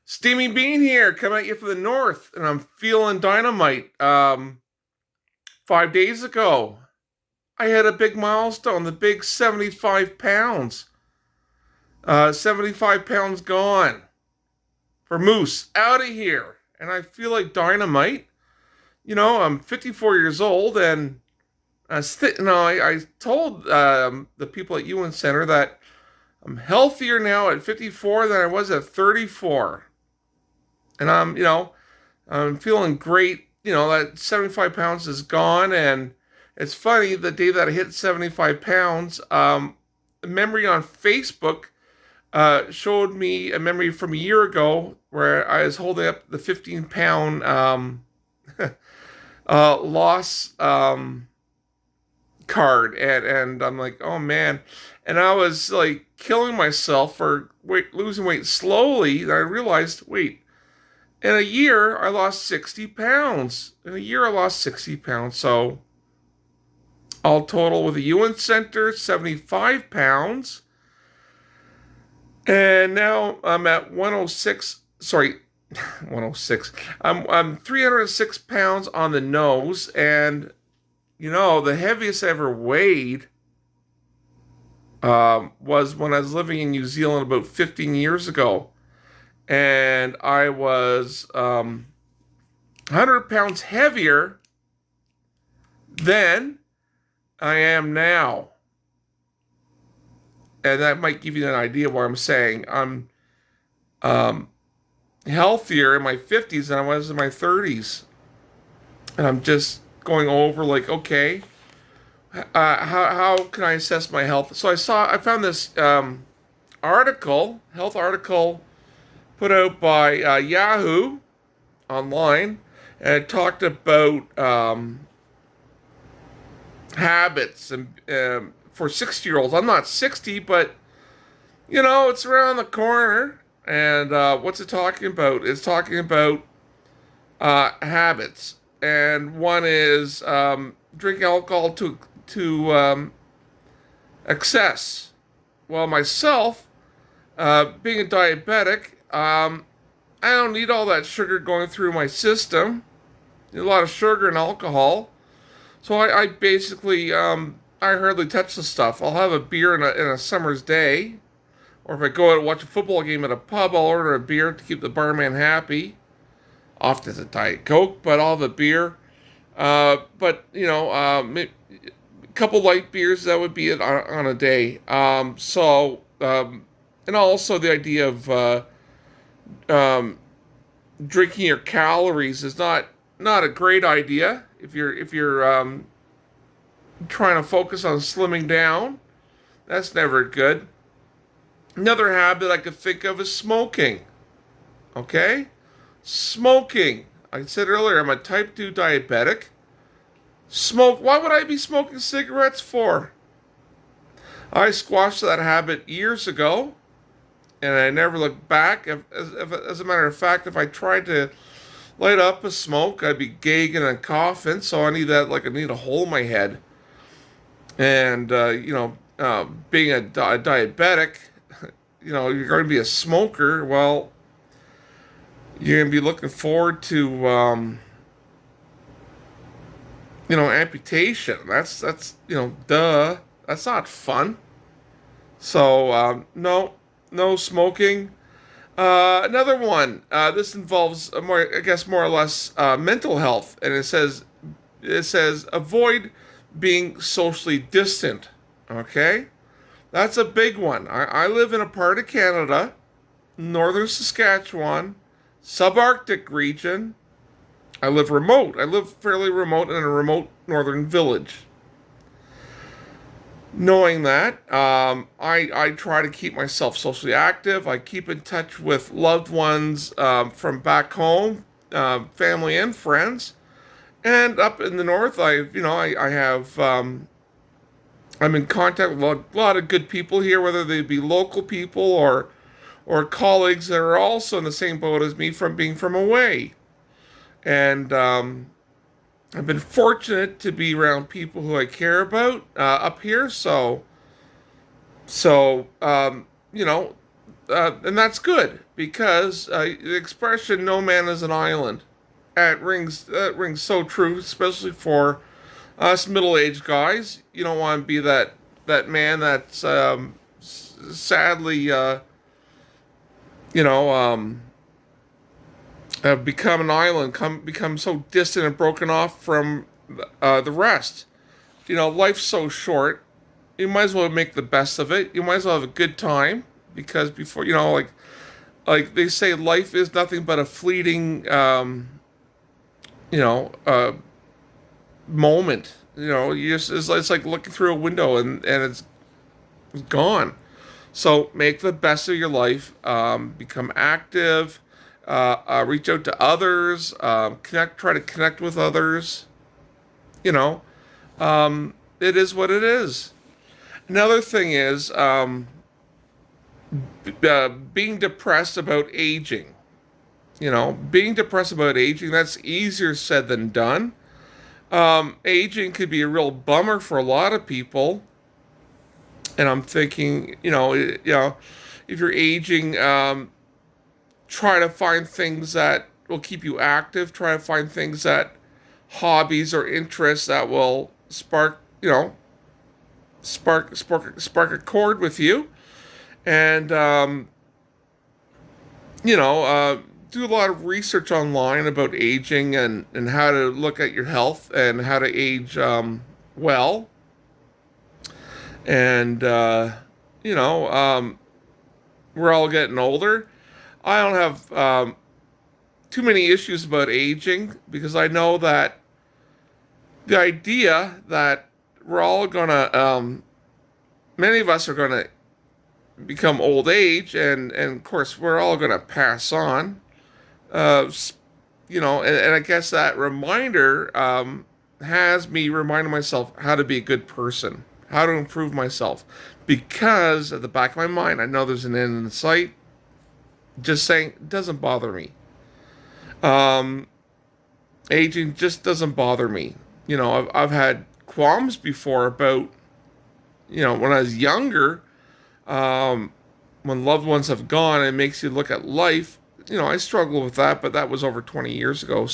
Steamy Bean here, coming at you from the north, and I'm feeling dynamite. 5 days ago, I had a big milestone, the big 75 pounds. 75 pounds gone for moose, out of here. And I feel like dynamite. I'm 54 years old, and I told the people at UN Center that I'm healthier now at 54 than I was at 34. And I'm feeling great. That 75 pounds is gone. And it's funny, the day that I hit 75 pounds, a memory on Facebook showed me a memory from a year ago where I was holding up the 15-pound loss card. And I'm like, oh man. And I was like killing myself for losing weight slowly. And I realized, wait, in a year, I lost 60 pounds. In a year, I lost 60 pounds. So, all total with the UN Center, 75 pounds. And now I'm at 106. Sorry, 106. I'm 306 pounds on the nose. And, the heaviest I ever weighed was when I was living in New Zealand about 15 years ago. And I was 100 pounds heavier than I am now. And that might give you an idea of what I'm saying. I'm healthier in my 50s than I was in my 30s. And I'm just going over like, okay, how can I assess my health? So I found this health article put out by Yahoo online, and it talked about habits and for 60-year-olds. I'm not 60, but it's around the corner. And what's it talking about? It's talking about habits, and one is drinking alcohol to excess. Well, myself, being a diabetic, I don't need all that sugar going through my system. A lot of sugar and alcohol. So I basically, I hardly touch the stuff. I'll have a beer in a summer's day. Or if I go out and watch a football game at a pub, I'll order a beer to keep the barman happy. Often it's a Diet Coke, but I'll have a beer. But, a couple light beers, that would be it on a day. And also the idea of um, drinking your calories is not a great idea if you're trying to focus on slimming down. That's never good. Another habit I could think of is smoking. Okay, smoking. I said earlier I'm a type 2 diabetic. Smoke. Why would I be smoking cigarettes for? I squashed that habit years ago, and I never looked back. As a matter of fact, if I tried to light up a smoke, I'd be gagging and coughing. So I need that, like I need a hole in my head. And being a diabetic, you're going to be a smoker. Well, you're going to be looking forward to amputation. That's duh. That's not fun. So no smoking. Another one. This involves more or less, mental health, and it says avoid being socially distant. Okay, that's a big one. I live in a part of Canada, northern Saskatchewan, subarctic region. I live remote. I live fairly remote in a remote northern village. Knowing that, I try to keep myself socially active. I keep in touch with loved ones from back home, family and friends. And up in the north, I have I'm in contact with a lot of good people here, whether they be local people or colleagues that are also in the same boat as me from being from away. And I've been fortunate to be around people who I care about up here. So, and that's good because the expression "no man is an island" rings so true, especially for us middle-aged guys. You don't want to be that man that's sadly, you know, have become an island, become so distant and broken off from the rest. Life's so short. You might as well make the best of it. You might as well have a good time because before like they say, life is nothing but a fleeting you know uh, moment. It's like looking through a window and it's gone. So make the best of your life. Become active. Reach out to others. Try to connect with others. You know, it is what it is. Another thing is being depressed about aging. Being depressed about aging, that's easier said than done. Aging could be a real bummer for a lot of people. And I'm thinking, if you're aging, try to find things that will keep you active. Try to find things that hobbies or interests that will spark a chord with you. And do a lot of research online about aging and how to look at your health and how to age well. And we're all getting older. I don't have too many issues about aging because I know that the idea that we're all gonna, many of us are gonna become old age, and of course we're all gonna pass on. Uh, and I guess that reminder has me reminding myself how to be a good person, how to improve myself, because at the back of my mind, I know there's an end in sight. Just saying, it doesn't bother me. Um, Aging just doesn't bother me. I've had qualms before about, when I was younger, um, when loved ones have gone, it makes you look at life. I struggle with that, but that was over 20 years ago,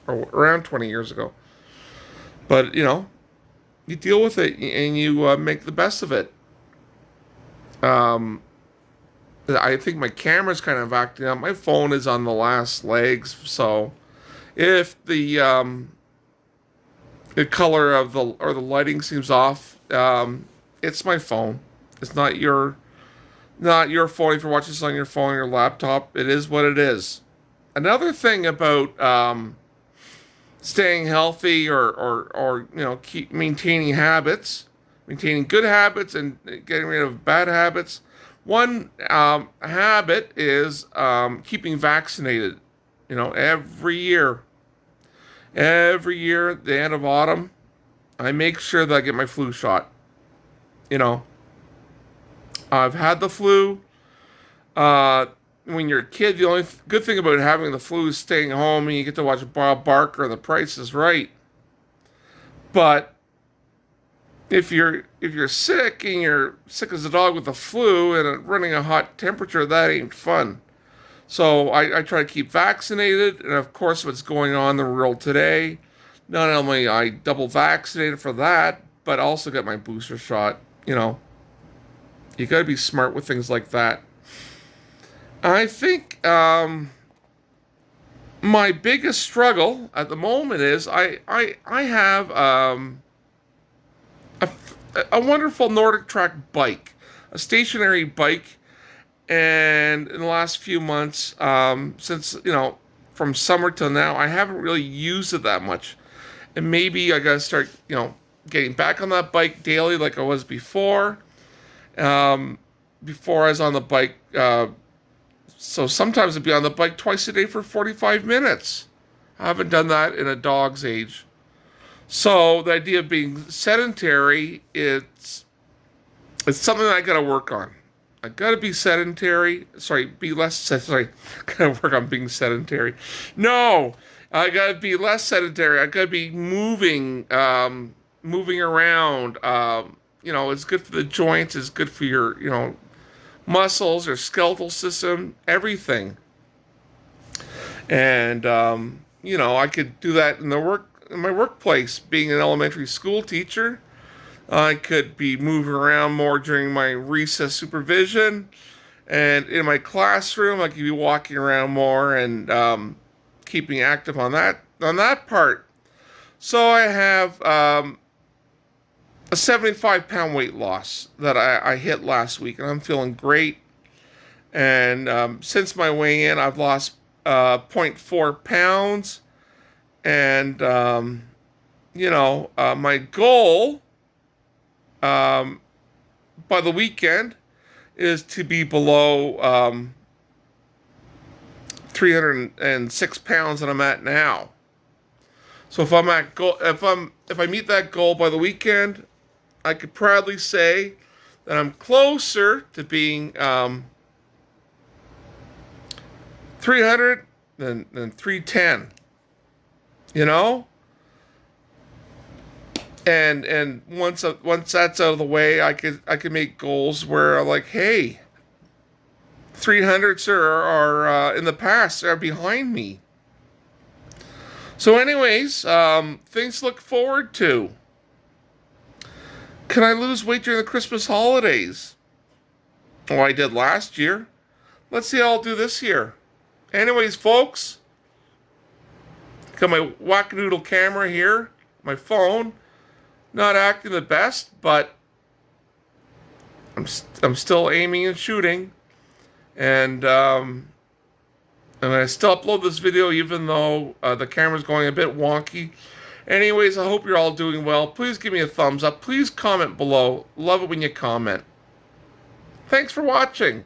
or around 20 years ago. But, you deal with it and you make the best of it. Um, I think my camera's kind of acting up. My phone is on the last legs, so if the color of the lighting seems off, it's my phone. It's not your phone. If you're watching this on your phone or your laptop, it is what it is. Another thing about staying healthy or keep maintaining good habits and getting rid of bad habits. One habit is keeping vaccinated. Every year at the end of autumn, I make sure that I get my flu shot. You know, I've had the flu. Uh, when you're a kid, the only good thing about having the flu is staying home and you get to watch Bob Barker. The Price is Right. But if you're sick and you're sick as a dog with the flu and running a hot temperature, that ain't fun. So I try to keep vaccinated, and of course, what's going on in the world today, not only I double vaccinated for that, but also get my booster shot. You got to be smart with things like that. I think my biggest struggle at the moment is I have a, a wonderful Nordic Track bike, a stationary bike, and in the last few months, since from summer till now, I haven't really used it that much, and maybe I gotta start getting back on that bike daily like I was before. Um, Before I was on the bike, so sometimes I'd be on the bike twice a day for 45 minutes. I haven't done that in a dog's age. So the idea of being sedentary, it's something that I got to work on. I got to be sedentary. Sorry, be less. Sorry, got to work on being sedentary. No, I got to be less sedentary. I got to be moving around. It's good for the joints. It's good for your muscles, their skeletal system, everything. And I could do that in my workplace, being an elementary school teacher. I could be moving around more during my recess supervision, and in my classroom, I could be walking around more and keeping active on that part. So I have a 75-pound weight loss that I hit last week, and I'm feeling great. And since my weigh-in, I've lost zero point 0.4 pounds. And, my goal by the weekend is to be below 306 pounds that I'm at now. So if I meet that goal by the weekend, I could proudly say that I'm closer to being 300 than 310. You know? And once that's out of the way, I could make goals where I'm like, hey, 300s are in the past, are behind me. So anyways, things to look forward to. Can I lose weight during the Christmas holidays? Oh, I did last year. Let's see how I'll do this year. Anyways, folks, got my wackadoodle camera here, my phone. Not acting the best, but I'm still aiming and shooting, and I'm gonna still upload this video even though the camera's going a bit wonky. Anyways, I hope you're all doing well. Please give me a thumbs up. Please comment below. Love it when you comment. Thanks for watching.